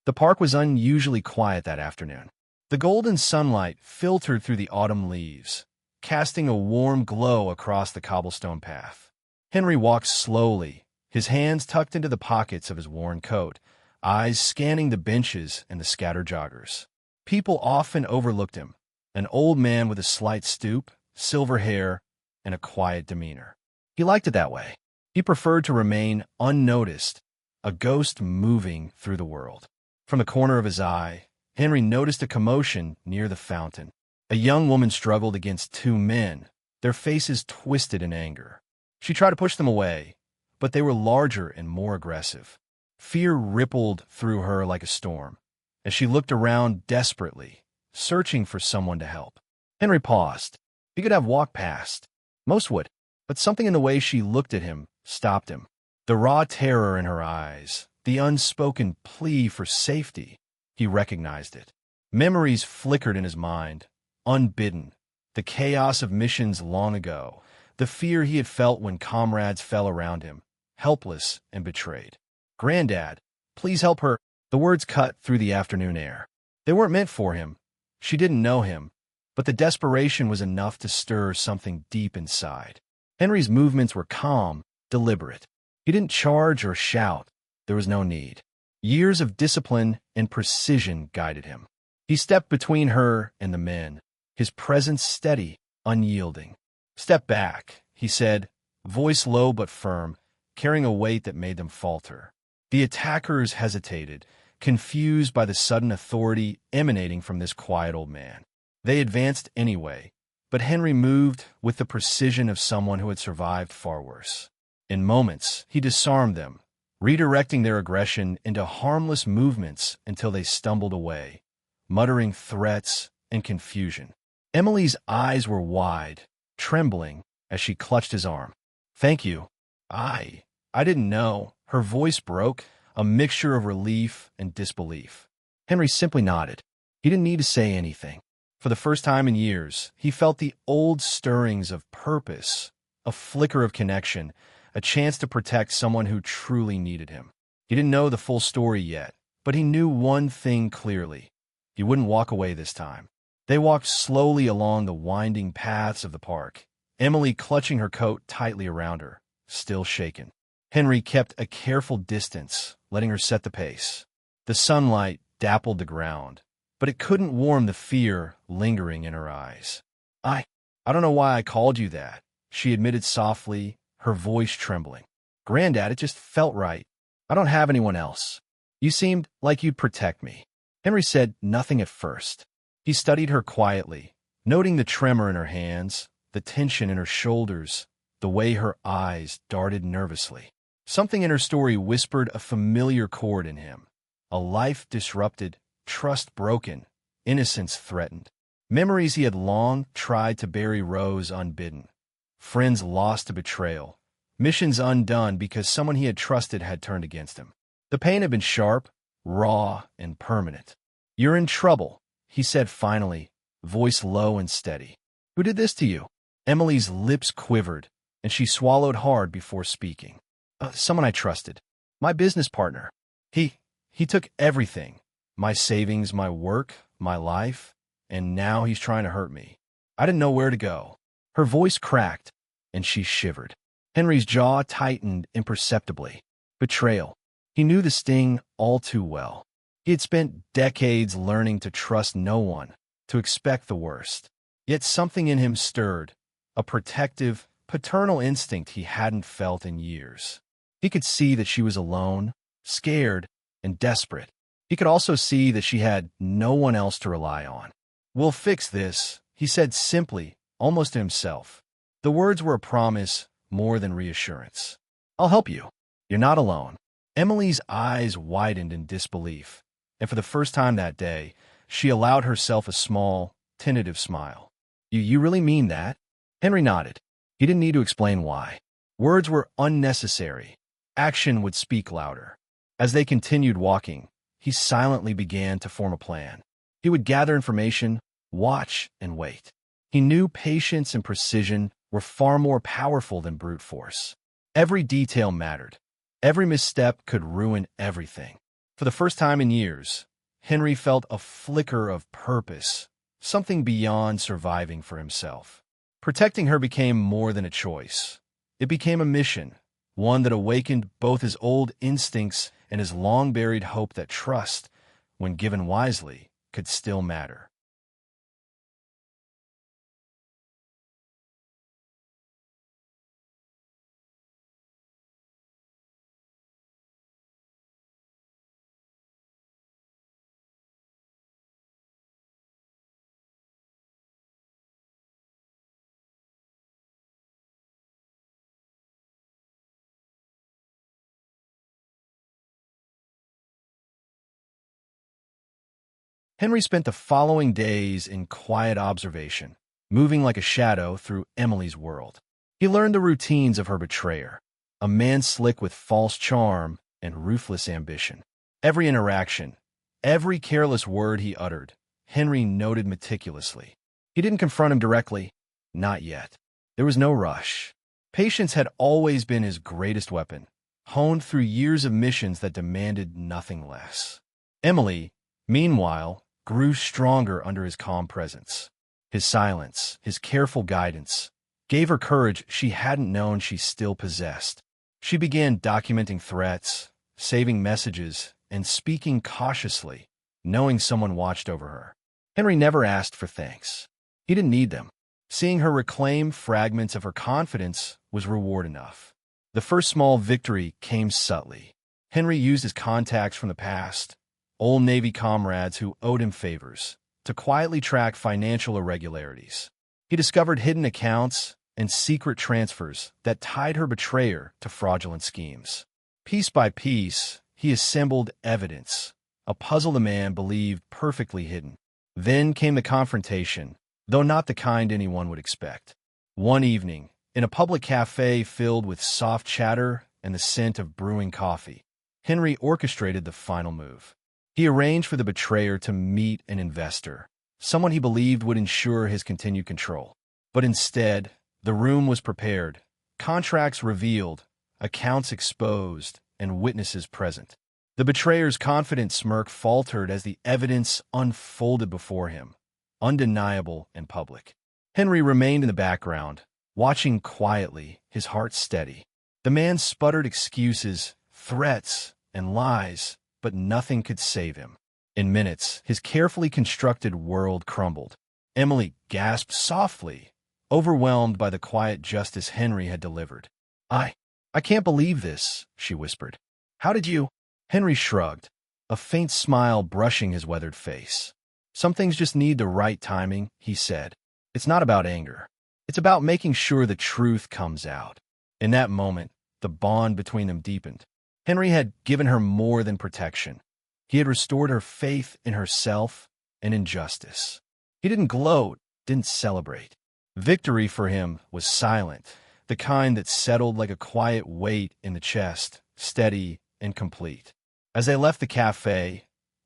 The park was unusually quiet that afternoon. The golden sunlight filtered through the autumn leaves, casting a warm glow across the cobblestone path. Henry walked slowly, his hands tucked into the pockets of his worn coat, eyes scanning the benches and the scattered joggers. People often overlooked him, an old man with a slight stoop, silver hair, and a quiet demeanor. He liked it that way. He preferred to remain unnoticed, a ghost moving through the world. From the corner of his eye, Henry noticed a commotion near the fountain. A young woman struggled against two men, their faces twisted in anger. She tried to push them away, but they were larger and more aggressive. Fear rippled through her like a storm, as she looked around desperately, searching for someone to help. Henry paused. He could have walked past. Most would, but something in the way she looked at him stopped him. The raw terror in her eyes, the unspoken plea for safety. He recognized it. Memories flickered in his mind, unbidden. The chaos of missions long ago, the fear he had felt when comrades fell around him, helpless and betrayed. "Grandad, please help her." The words cut through the afternoon air. They weren't meant for him. She didn't know him, but the desperation was enough to stir something deep inside. Henry's movements were calm, deliberate. He didn't charge or shout. There was no need. Years of discipline and precision guided him. He stepped between her and the men, his presence steady, unyielding. "Step back," he said, voice low but firm, carrying a weight that made them falter. The attackers hesitated, confused by the sudden authority emanating from this quiet old man. They advanced anyway, but Henry moved with the precision of someone who had survived far worse. In moments, he disarmed them, redirecting their aggression into harmless movements until they stumbled away, muttering threats and confusion. Emily's eyes were wide, trembling as she clutched his arm. "Thank you. I didn't know." Her voice broke, a mixture of relief and disbelief. Henry simply nodded. He didn't need to say anything. For the first time in years, he felt the old stirrings of purpose, a flicker of connection, a chance to protect someone who truly needed him. He didn't know the full story yet, but he knew one thing clearly. He wouldn't walk away this time. They walked slowly along the winding paths of the park, Emily clutching her coat tightly around her, still shaken. Henry kept a careful distance, letting her set the pace. The sunlight dappled the ground, but it couldn't warm the fear lingering in her eyes. I don't know why I called you that," she admitted softly, her voice trembling. "Grandad, it just felt right. I don't have anyone else. You seemed like you'd protect me." Henry said nothing at first. He studied her quietly, noting the tremor in her hands, the tension in her shoulders, the way her eyes darted nervously. Something in her story whispered a familiar chord in him. A life disrupted, trust broken, innocence threatened. Memories he had long tried to bury rose unbidden. Friends lost to betrayal. Missions undone because someone he had trusted had turned against him. The pain had been sharp, raw, and permanent. "You're in trouble," he said finally, voice low and steady. "Who did this to you?" Emily's lips quivered, and she swallowed hard before speaking. Someone I trusted. My business partner. He took everything. My savings, my work, my life, and now he's trying to hurt me. I didn't know where to go." Her voice cracked, and she shivered. Henry's jaw tightened imperceptibly. Betrayal. He knew the sting all too well. He had spent decades learning to trust no one, to expect the worst. Yet something in him stirred, a protective, paternal instinct he hadn't felt in years. He could see that she was alone, scared, and desperate. He could also see that she had no one else to rely on. "We'll fix this," he said simply, almost to himself. The words were a promise more than reassurance. "I'll help you. You're not alone." Emily's eyes widened in disbelief, and for the first time that day, she allowed herself a small, tentative smile. You really mean that?" Henry nodded. He didn't need to explain why. Words were unnecessary. Action would speak louder. As they continued walking, he silently began to form a plan. He would gather information, watch, and wait. He knew patience and precision were far more powerful than brute force. Every detail mattered. Every misstep could ruin everything. For For the first time in years, Henry felt a flicker of purpose, something beyond surviving for himself. Protecting her became more than a choice. It became a mission, one that awakened both his old instincts and his long-buried hope that trust, when given wisely, could still matter. Henry spent the following days in quiet observation, moving like a shadow through Emily's world. He learned the routines of her betrayer, a man slick with false charm and ruthless ambition. Every interaction, every careless word he uttered, Henry noted meticulously. He didn't confront him directly, not yet. There was no rush. Patience had always been his greatest weapon, honed through years of missions that demanded nothing less. Emily, meanwhile, grew stronger under his calm presence. His silence, his careful guidance, gave her courage she hadn't known she still possessed. She began documenting threats, saving messages, and speaking cautiously, knowing someone watched over her. Henry never asked for thanks. He didn't need them. Seeing her reclaim fragments of her confidence was reward enough. The first small victory came subtly. Henry used his contacts from the past, old Navy comrades who owed him favors, to quietly track financial irregularities. He discovered hidden accounts and secret transfers that tied her betrayer to fraudulent schemes. Piece by piece, he assembled evidence, a puzzle the man believed perfectly hidden. Then came the confrontation, though not the kind anyone would expect. One evening, in a public cafe filled with soft chatter and the scent of brewing coffee, Henry orchestrated the final move. He arranged for the betrayer to meet an investor, someone he believed would ensure his continued control. But instead, the room was prepared, contracts revealed, accounts exposed, and witnesses present. The betrayer's confident smirk faltered as the evidence unfolded before him, undeniable and public. Henry remained in the background, watching quietly, his heart steady. The man sputtered excuses, threats, and lies, but nothing could save him. In minutes, his carefully constructed world crumbled. Emily gasped softly, overwhelmed by the quiet justice Henry had delivered. I can't believe this," she whispered. "How did you—" Henry shrugged, a faint smile brushing his weathered face. "Some things just need the right timing," he said. "It's not about anger. It's about making sure the truth comes out." In that moment, the bond between them deepened. Henry had given her more than protection. He had restored her faith in herself and in justice. He didn't gloat, didn't celebrate. Victory for him was silent, the kind that settled like a quiet weight in the chest, steady and complete. As they left the cafe,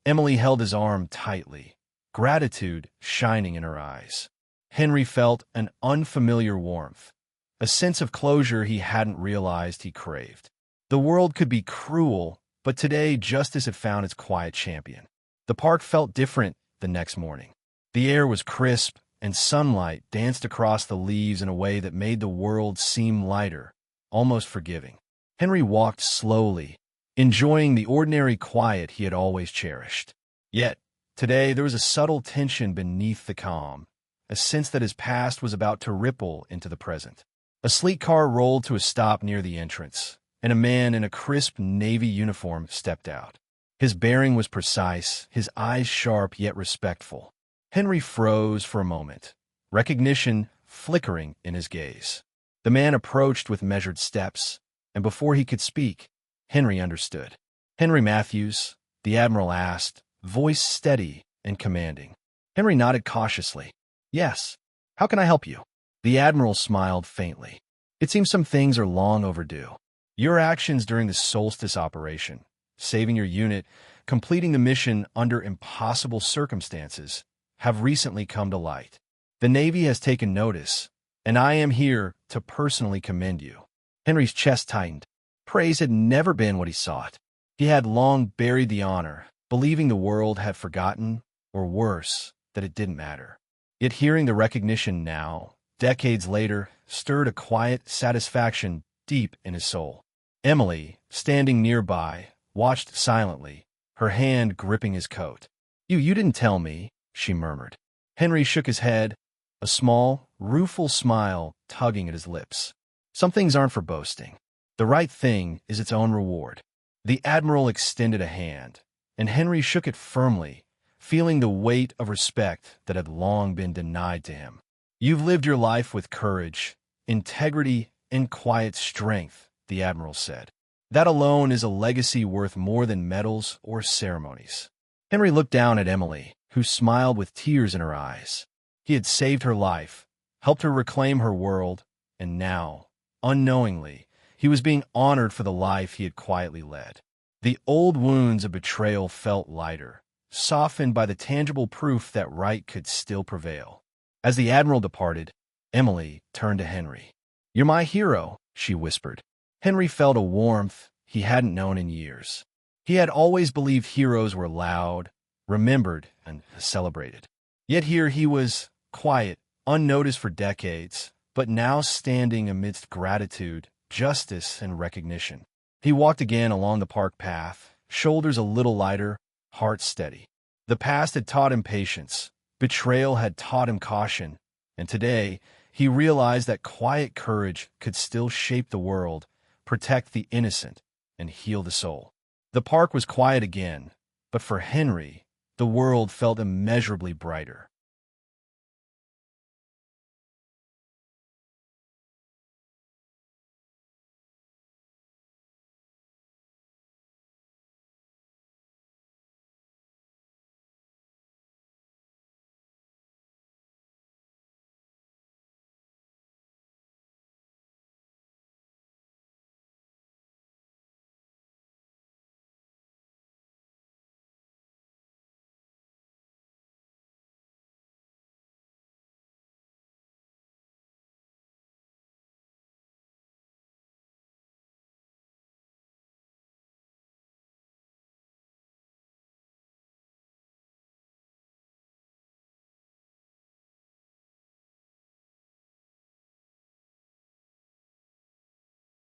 Emily held his arm tightly, gratitude shining in her eyes. Henry felt an unfamiliar warmth, a sense of closure he hadn't realized he craved. The world could be cruel, but today justice had found its quiet champion. The park felt different the next morning. The air was crisp, and sunlight danced across the leaves in a way that made the world seem lighter, almost forgiving. Henry walked slowly, enjoying the ordinary quiet he had always cherished. Yet, today there was a subtle tension beneath the calm, a sense that his past was about to ripple into the present. A sleek car rolled to a stop near the entrance, and a man in a crisp Navy uniform stepped out. His bearing was precise, his eyes sharp yet respectful. Henry froze for a moment, recognition flickering in his gaze. The man approached with measured steps, and before he could speak, Henry understood. "Henry Matthews," the Admiral asked, voice steady and commanding. Henry nodded cautiously. "Yes. How can I help you?" The Admiral smiled faintly. "It seems some things are long overdue. Your actions during the Solstice operation, saving your unit, completing the mission under impossible circumstances, have recently come to light. The Navy has taken notice, and I am here to personally commend you." Henry's chest tightened. Praise had never been what he sought. He had long buried the honor, believing the world had forgotten, or worse, that it didn't matter. Yet hearing the recognition now, decades later, stirred a quiet satisfaction deep in his soul. Emily, standing nearby, watched silently, her hand gripping his coat. You didn't tell me," she murmured. Henry shook his head, a small, rueful smile tugging at his lips. "Some things aren't for boasting. The right thing is its own reward." The Admiral extended a hand, and Henry shook it firmly, feeling the weight of respect that had long been denied to him. "You've lived your life with courage, integrity, and quiet strength," the Admiral said. "That alone is a legacy worth more than medals or ceremonies." Henry looked down at Emily, who smiled with tears in her eyes. He had saved her life, helped her reclaim her world, and now, unknowingly, he was being honored for the life he had quietly led. The old wounds of betrayal felt lighter, softened by the tangible proof that right could still prevail. As the Admiral departed, Emily turned to Henry. "You're my hero," she whispered. Henry felt a warmth he hadn't known in years. He had always believed heroes were loud, remembered, and celebrated. Yet here he was, quiet, unnoticed for decades, but now standing amidst gratitude, justice, and recognition. He walked again along the park path, shoulders a little lighter, heart steady. The past had taught him patience, betrayal had taught him caution, and today he realized that quiet courage could still shape the world, protect the innocent, and heal the soul. The park was quiet again, but for Henry, the world felt immeasurably brighter.